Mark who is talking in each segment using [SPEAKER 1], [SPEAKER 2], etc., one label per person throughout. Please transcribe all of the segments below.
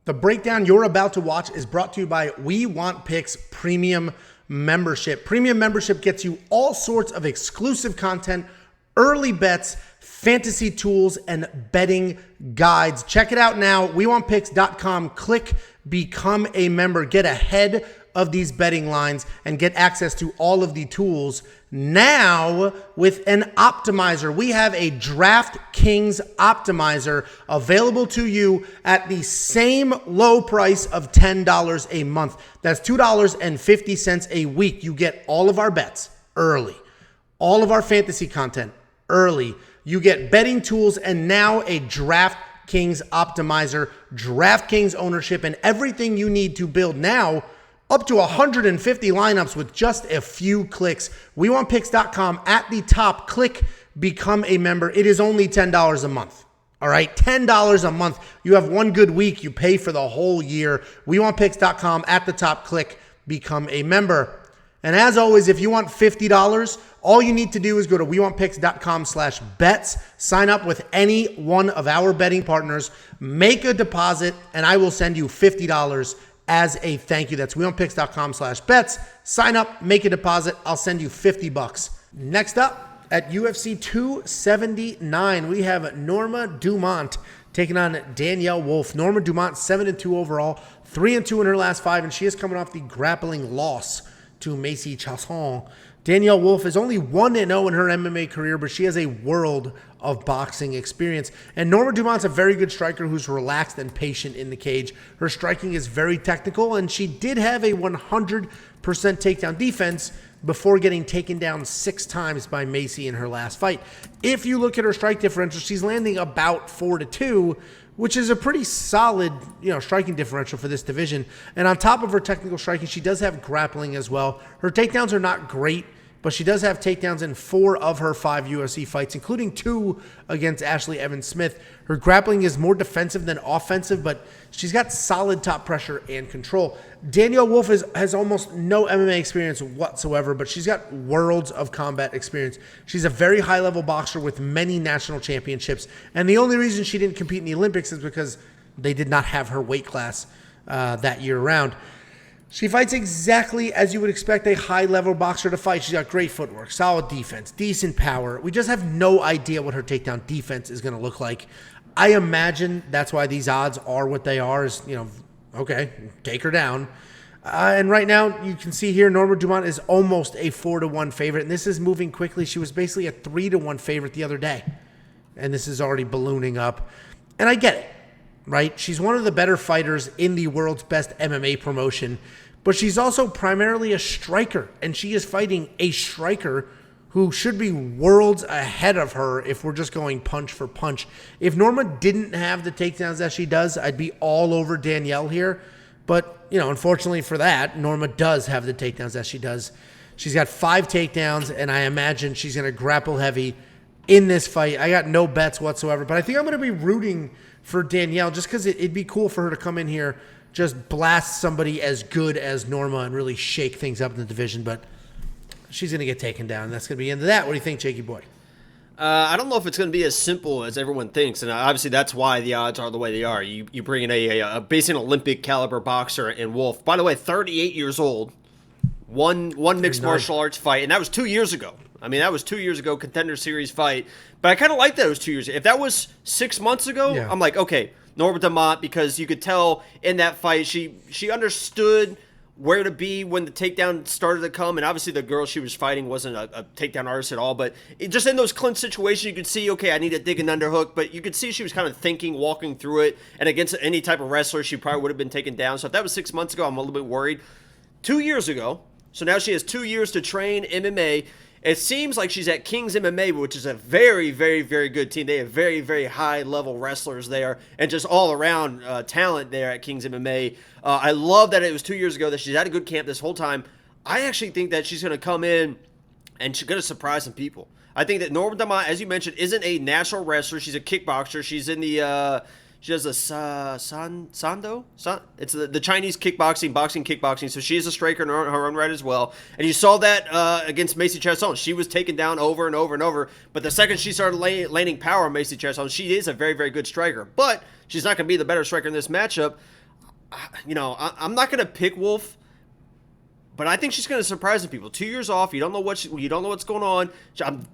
[SPEAKER 1] The breakdown you're about to watch is brought to you by We Want Picks Premium Membership. Premium membership gets you all sorts of exclusive content, early bets, fantasy tools, and betting guides. Check it out now, WeWantPicks.com. Click Become a Member. Get ahead of these betting lines and get access to all of the tools now with an optimizer. We have a DraftKings optimizer available to you at the same low price of $10 a month. That's $2.50 a week. You get all of our bets early, all of our fantasy content early. You get betting tools and now a DraftKings optimizer, DraftKings ownership, and everything you need to build now up to 150 lineups with just a few clicks. WeWantPicks.com at the top. Click Become a Member. It is only $10 a month. All right, $10 a month. You have one good week. You pay for the whole year. WeWantPicks.com at the top. Click Become a Member. And as always, if you want $50, all you need to do is go to WeWantPicks.com/bets. Sign up with any one of our betting partners. Make a deposit, and I will send you $50 as a thank you. That's WeWantPicks.com/bets. Sign up, make a deposit. I'll send you $50. Next up at UFC 279, we have Norma Dumont taking on Danyelle Wolf. Norma Dumont, 7-2 overall, 3-2 in her last 5, and she is coming off the grappling loss to Macy Chiasson. Danyelle Wolf is only 1-0 in her MMA career, but she has a world of boxing experience. And Norma Dumont's a very good striker who's relaxed and patient in the cage. Her striking is very technical, and she did have a 100% takedown defense before getting taken down 6 times by Macy in her last fight. If you look at her strike differential, she's landing about 4-2, which is a pretty solid, striking differential for this division. And on top of her technical striking, she does have grappling as well. Her takedowns are not great, but she does have takedowns in 4 of her 5 UFC fights, including 2 against Ashley Evans Smith. Her grappling is more defensive than offensive, but she's got solid top pressure and control. Danyelle Wolf has almost no MMA experience whatsoever, but she's got worlds of combat experience. She's a very high-level boxer with many national championships, and the only reason she didn't compete in the Olympics is because they did not have her weight class that year round. She fights exactly as you would expect a high-level boxer to fight. She's got great footwork, solid defense, decent power. We just have no idea what her takedown defense is going to look like. I imagine that's why these odds are what they are, is, okay, take her down. And right now, you can see here, Norma Dumont is almost a 4-1 favorite, and this is moving quickly. She was basically a 3-1 favorite the other day, and this is already ballooning up. And I get it. Right? She's one of the better fighters in the world's best MMA promotion, but she's also primarily a striker, and she is fighting a striker who should be worlds ahead of her if we're just going punch for punch. If Norma didn't have the takedowns that she does, I'd be all over Danyelle here, but, unfortunately for that, Norma does have the takedowns that she does. She's got 5 takedowns, and I imagine she's going to grapple heavy in this fight. I got no bets whatsoever, but I think I'm going to be rooting for Danyelle just because it'd be cool for her to come in here, just blast somebody as good as Norma and really shake things up in the division, but she's going to get taken down, and that's going to be the end of that. What do you think, Jakey boy?
[SPEAKER 2] I don't know if it's going to be as simple as everyone thinks, and obviously that's why the odds are the way they are. You bring in a basically an Olympic caliber boxer in Wolf. By the way, 38 years old, one mixed martial arts fight, and that was 2 years ago. That was 2 years ago, Contender Series fight. But I kind of like that it was 2 years ago. If that was 6 months ago, yeah. I'm like, okay, Norma Dumont, because you could tell in that fight she understood where to be when the takedown started to come. And obviously the girl she was fighting wasn't a takedown artist at all. But just in those clinch situations, you could see, okay, I need to dig an underhook. But you could see she was kind of thinking, walking through it. And against any type of wrestler, she probably would have been taken down. So if that was 6 months ago, I'm a little bit worried. 2 years ago, so now she has 2 years to train MMA. It seems like she's at Kings MMA, which is a very, very, very good team. They have very, very high-level wrestlers there and just all-around talent there at Kings MMA. I love that it was 2 years ago that she's had a good camp this whole time. I actually think that she's going to come in and she's going to surprise some people. I think that Norma Dumont, as you mentioned, isn't a natural wrestler. She's a kickboxer. She's in the she does a Sando? It's the Chinese kickboxing. So she is a striker in her own right as well. And you saw that against Macy Chiasson. She was taken down over and over and over. But the second she started landing power on Macy Chiasson, she is a very, very good striker. But she's not going to be the better striker in this matchup. I'm not going to pick Wolf, but I think she's going to surprise some people. 2 years off, you don't know what's going on.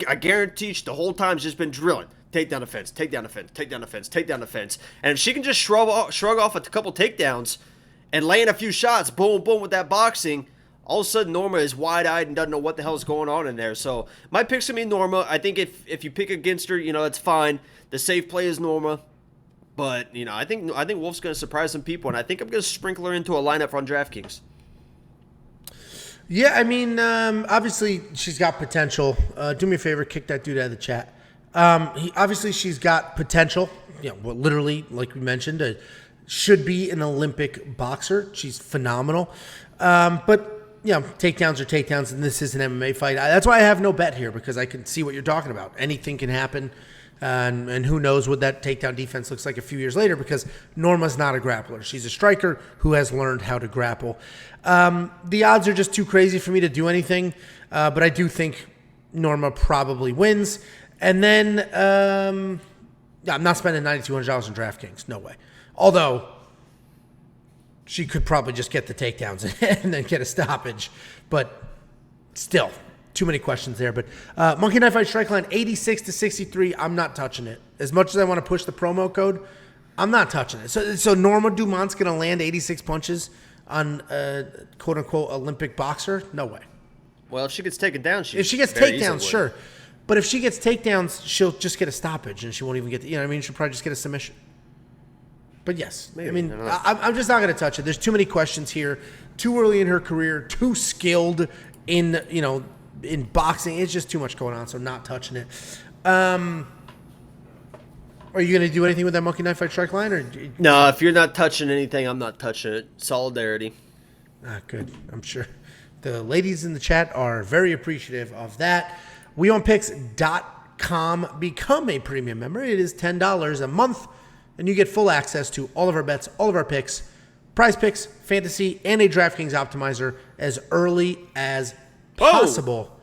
[SPEAKER 2] I guarantee the whole time she's just been drilling. Take down the fence, take down the fence, take down the fence, take down the fence. And if she can just shrug off a couple takedowns and lay in a few shots, boom, boom, with that boxing, all of a sudden Norma is wide-eyed and doesn't know what the hell is going on in there. So my pick's going to be Norma. I think if you pick against her, that's fine. The safe play is Norma. But, I think Wolf's going to surprise some people, and I think I'm going to sprinkle her into a lineup on DraftKings.
[SPEAKER 1] Yeah, I mean, obviously she's got potential. Do me a favor, kick that dude out of the chat. Obviously she's got potential. Literally, like we mentioned, should be an Olympic boxer. She's phenomenal. But takedowns are takedowns, and this is an MMA fight. That's why I have no bet here, because I can see what you're talking about. Anything can happen. And who knows what that takedown defense looks like a few years later, because Norma's not a grappler. She's a striker who has learned how to grapple. The odds are just too crazy for me to do anything, but I do think Norma probably wins. And then I'm not spending $9,200 on DraftKings. No way. Although she could probably just get the takedowns and then get a stoppage. But still, too many questions there. But Monkey Knife Fight strike line 86 to 63. I'm not touching it. As much as I want to push the promo code, I'm not touching it. So Norma Dumont's going to land 86 punches on a quote-unquote Olympic boxer? No way.
[SPEAKER 2] Well, if she gets taken down,
[SPEAKER 1] if she gets takedowns, sure. But if she gets takedowns, she'll just get a stoppage, and she won't even get she'll probably just get a submission. But yes, maybe. I mean, I'm just not going to touch it. There's too many questions here. Too early in her career. Too skilled in boxing. It's just too much going on, so not touching it. Are you going to do anything with that Monkey Knife Fight strike line? Or
[SPEAKER 2] no, if you're not touching anything, I'm not touching it. Solidarity.
[SPEAKER 1] Good. I'm sure the ladies in the chat are very appreciative of that. WeOwnPicks.com. Become a premium member. It is $10 a month, and you get full access to all of our bets, all of our picks, prize picks, fantasy, and a DraftKings optimizer as early as possible.